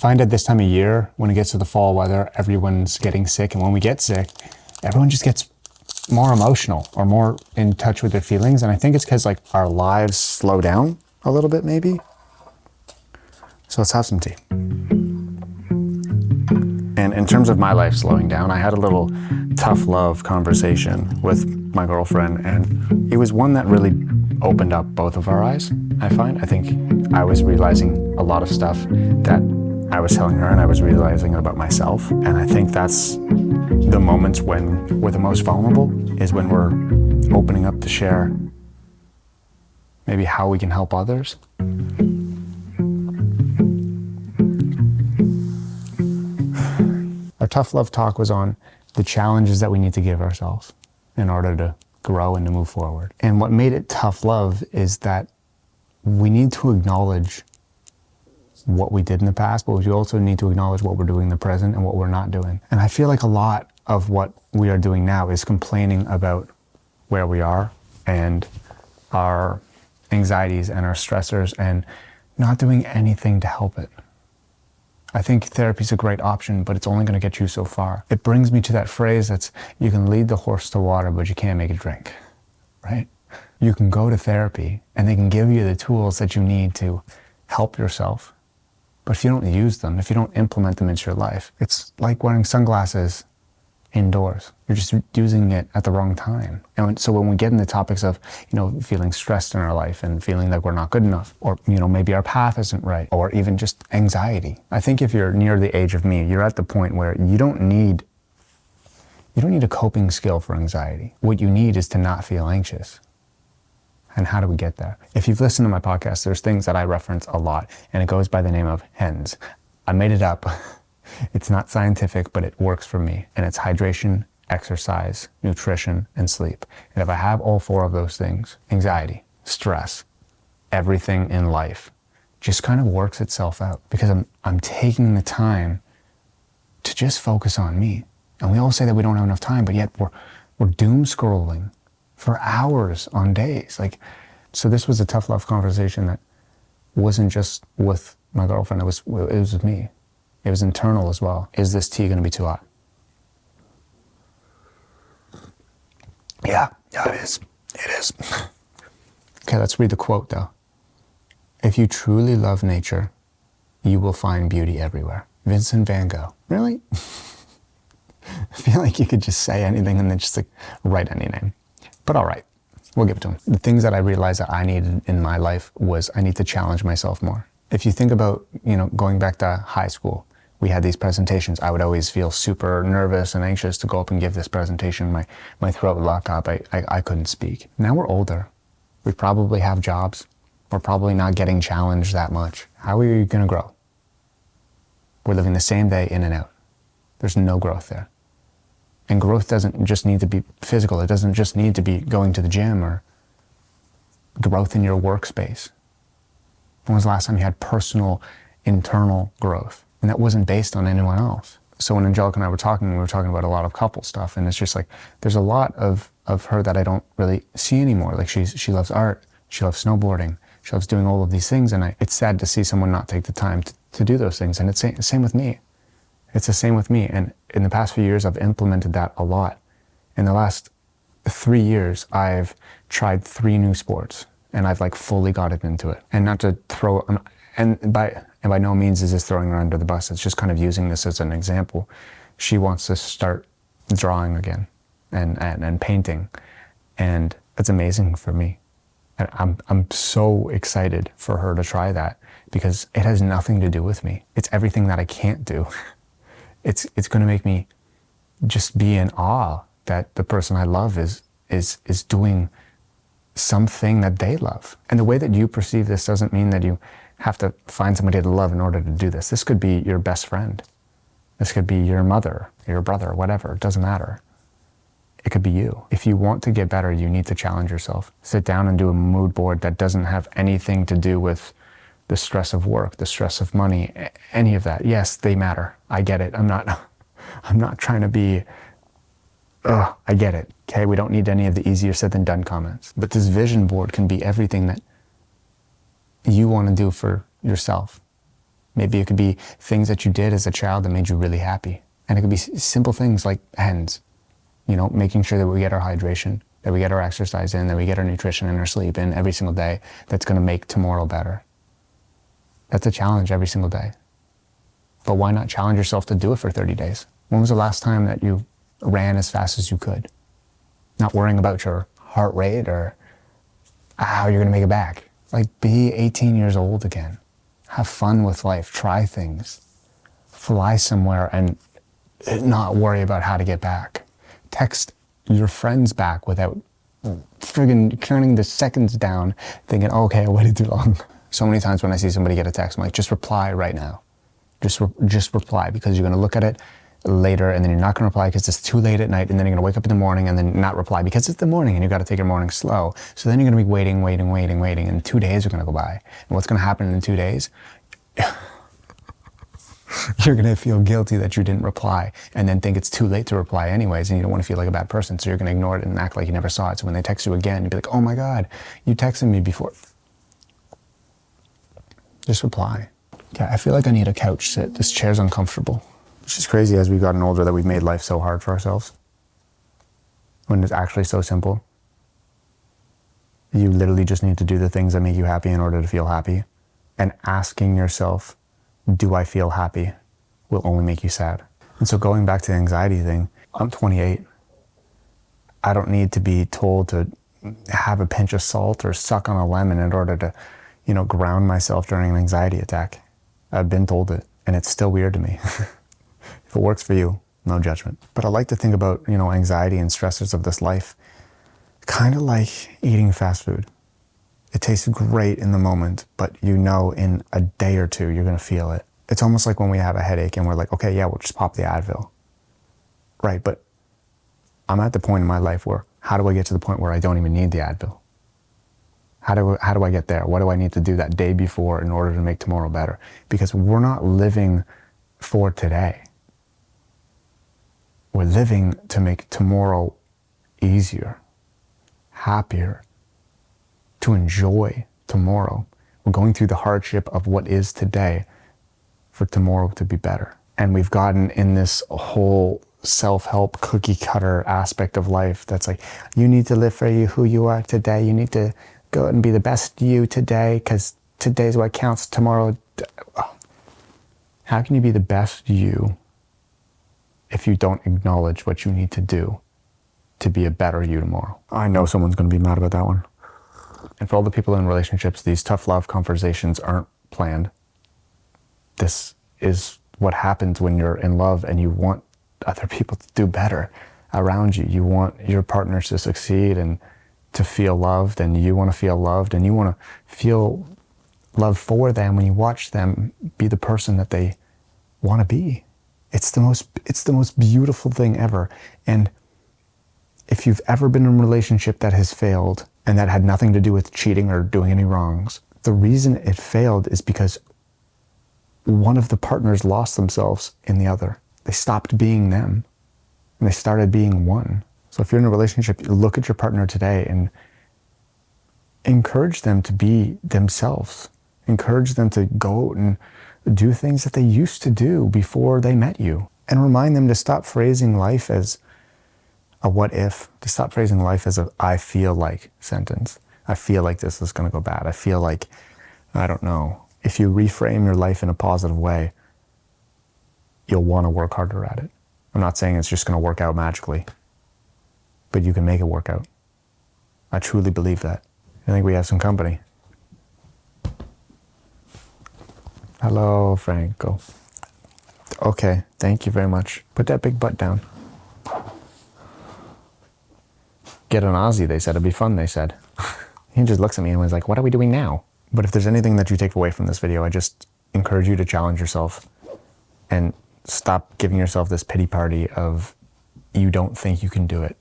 find at this time of year, when it gets to the fall weather, everyone's getting sick. And when we get sick, everyone just gets more emotional or more in touch with their feelings. And I think it's because like our lives slow down a little bit maybe. So let's have some tea. And in terms of my life slowing down, I had a little tough love conversation with my girlfriend, and it was one that really opened up both of our eyes, I find. I think I was realizing a lot of stuff that I was telling her, and I was realizing about myself. And I think that's the moments when we're the most vulnerable, is when we're opening up to share maybe how we can help others. Our tough love talk was on the challenges that we need to give ourselves in order to grow and to move forward. And what made it tough love is that we need to acknowledge what we did in the past, but we also need to acknowledge what we're doing in the present and what we're not doing. And I feel like a lot of what we are doing now is complaining about where we are and our anxieties and our stressors and not doing anything to help it. I think therapy is a great option, but it's only going to get you so far. It brings me to that phrase that's, you can lead the horse to water, but you can't make it drink, right? You can go to therapy and they can give you the tools that you need to help yourself. But if you don't use them, if you don't implement them into your life, it's like wearing sunglasses indoors. You're just using it at the wrong time. And so when we get into topics of, feeling stressed in our life and feeling like we're not good enough, or, maybe our path isn't right, or even just anxiety. I think if you're near the age of me, you're at the point where you don't need a coping skill for anxiety. What you need is to not feel anxious. And how do we get there? If you've listened to my podcast, there's things that I reference a lot, and it goes by the name of HENS. I made it up. It's not scientific, but it works for me. And it's hydration, exercise, nutrition, and sleep. And if I have all four of those things, anxiety, stress, everything in life just kind of works itself out, because I'm taking the time to just focus on me. And we all say that we don't have enough time, but yet we're doom scrolling for hours on days. So this was a tough love conversation that wasn't just with my girlfriend, it was with me. It was internal as well. Is this tea gonna be too hot? Yeah, it is. It is. Okay, let's read the quote though. If you truly love nature, you will find beauty everywhere. Vincent van Gogh. Really? I feel like you could just say anything and then just write any name. But all right, we'll give it to him. The things that I realized that I needed in my life was I need to challenge myself more. If you think about, going back to high school, we had these presentations. I would always feel super nervous and anxious to go up and give this presentation. My throat would lock up. I couldn't speak. Now we're older. We probably have jobs. We're probably not getting challenged that much. How are you gonna grow? We're living the same day in and out. There's no growth there. And growth doesn't just need to be physical. It doesn't just need to be going to the gym or growth in your workspace. When was the last time you had personal, internal growth? And that wasn't based on anyone else. So when Angelica and I were talking, we were talking about a lot of couple stuff. And it's just there's a lot of her that I don't really see anymore. She loves art. She loves snowboarding. She loves doing all of these things. And it's sad to see someone not take the time to do those things. And it's the same with me. It's the same with me. And in the past few years, I've implemented that a lot. In the last 3 years, I've tried 3 new sports, and I've fully gotten into it. And not to throw, and by no means is this throwing her under the bus. It's just kind of using this as an example. She wants to start drawing again and painting. And it's amazing for me. And I'm so excited for her to try that, because it has nothing to do with me. It's everything that I can't do. It's going to make me just be in awe that the person I love is doing something that they love. And the way that you perceive this doesn't mean that you have to find somebody to love in order to do this. This could be your best friend. This could be your mother, your brother, whatever. It doesn't matter. It could be you. If you want to get better, you need to challenge yourself. Sit down and do a mood board that doesn't have anything to do with the stress of work, the stress of money, any of that. Yes, they matter. I get it. I'm not trying to be, I get it. Okay, we don't need any of the easier said than done comments. But this vision board can be everything that you want to do for yourself. Maybe it could be things that you did as a child that made you really happy. And it could be simple things like HENS, you know, making sure that we get our hydration, that we get our exercise in, that we get our nutrition and our sleep in every single day. That's going to make tomorrow better. That's a challenge every single day. But why not challenge yourself to do it for 30 days? When was the last time that you ran as fast as you could? Not worrying about your heart rate or how you're going to make it back. Like, be 18 years old again. Have fun with life. Try things. Fly somewhere and not worry about how to get back. Text your friends back without friggin' counting the seconds down, thinking, oh, okay, I waited too long. So many times when I see somebody get a text, I'm like, just reply right now. Just reply, because you're going to look at it later and then you're not going to reply because it's too late at night, and then you're going to wake up in the morning and then not reply because it's the morning and you got to take your morning slow. So then you're going to be waiting, and 2 days are going to go by. And what's going to happen in 2 days? You're going to feel guilty that you didn't reply, and then think it's too late to reply anyways, and you don't want to feel like a bad person, so you're going to ignore it and act like you never saw it. So when they text you again, you'll be like, oh my God, you texted me before. Just reply. Okay, I feel like I need a couch sit. This chair's uncomfortable. It's just crazy as we've gotten older that we've made life so hard for ourselves, when it's actually so simple. You literally just need to do the things that make you happy in order to feel happy. And asking yourself, do I feel happy, will only make you sad. And so going back to the anxiety thing, I'm 28. I don't need to be told to have a pinch of salt or suck on a lemon in order to, you know, ground myself during an anxiety attack. I've been told it, and it's still weird to me. If it works for you, no judgment. But I like to think about, you know, anxiety and stressors of this life kind of like eating fast food. It tastes great in the moment, but you know in a day or two you're going to feel it. It's almost like when we have a headache and we're like, okay, yeah, we'll just pop the Advil. Right, but I'm at the point in my life where, how do I get to the point where I don't even need the Advil? How do I get there? What do I need to do that day before in order to make tomorrow better? Because we're not living for today. We're living to make tomorrow easier, happier, to enjoy tomorrow. We're going through the hardship of what is today for tomorrow to be better. And we've gotten in this whole self-help cookie cutter aspect of life that's like, you need to live for who you are today. You need to go out and be the best you today, because today's what counts. Tomorrow, how can you be the best you if you don't acknowledge what you need to do to be a better you tomorrow? I know someone's going to be mad about that one. And for all the people in relationships, these tough love conversations aren't planned. This is what happens when you're in love and you want other people to do better around you. You want your partners to succeed and to feel loved, and you want to feel loved, and you want to feel love for them when you watch them be the person that they want to be. It's the most beautiful thing ever. And if you've ever been in a relationship that has failed, and that had nothing to do with cheating or doing any wrongs, the reason it failed is because one of the partners lost themselves in the other. They stopped being them, and they started being one. So if you're in a relationship, look at your partner today and encourage them to be themselves. Encourage them to go out and do things that they used to do before they met you. And remind them to stop phrasing life as a what if, to stop phrasing life as a I feel like sentence. I feel like this is going to go bad. I feel like, I don't know. If you reframe your life in a positive way, you'll want to work harder at it. I'm not saying it's just going to work out magically, but you can make it work out. I truly believe that. I think we have some company. Hello, Franco. Okay, thank you very much. Put that big butt down. Get an Aussie, they said. It'd be fun, they said. He just looks at me and was like, what are we doing now? But if there's anything that you take away from this video, I just encourage you to challenge yourself and stop giving yourself this pity party of you don't think you can do it.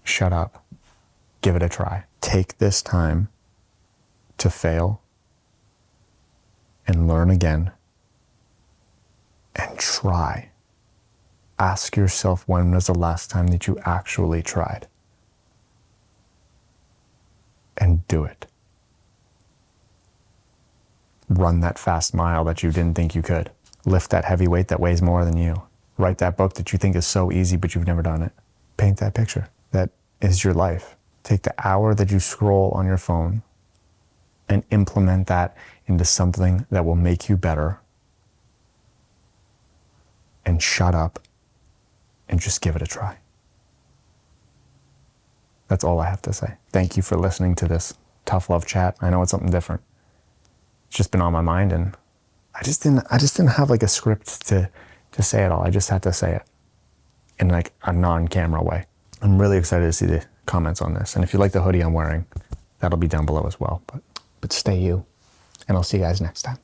Shut up. Give it a try. Take this time to fail and learn again and try. Ask yourself, when was the last time that you actually tried? And do it. Run that fast mile that you didn't think you could. Lift that heavy weight that weighs more than you. Write that book that you think is so easy but you've never done it. Paint that picture. That is your life. Take the hour that you scroll on your phone and implement that into something that will make you better. And shut up and just give it a try. That's all I have to say. Thank you for listening to this tough love chat. I know it's something different. It's just been on my mind, and I just didn't have like a script to say it all. I just had to say it in like a non-camera way. I'm really excited to see the comments on this. And if you like the hoodie I'm wearing, that'll be down below as well. But stay you, and I'll see you guys next time.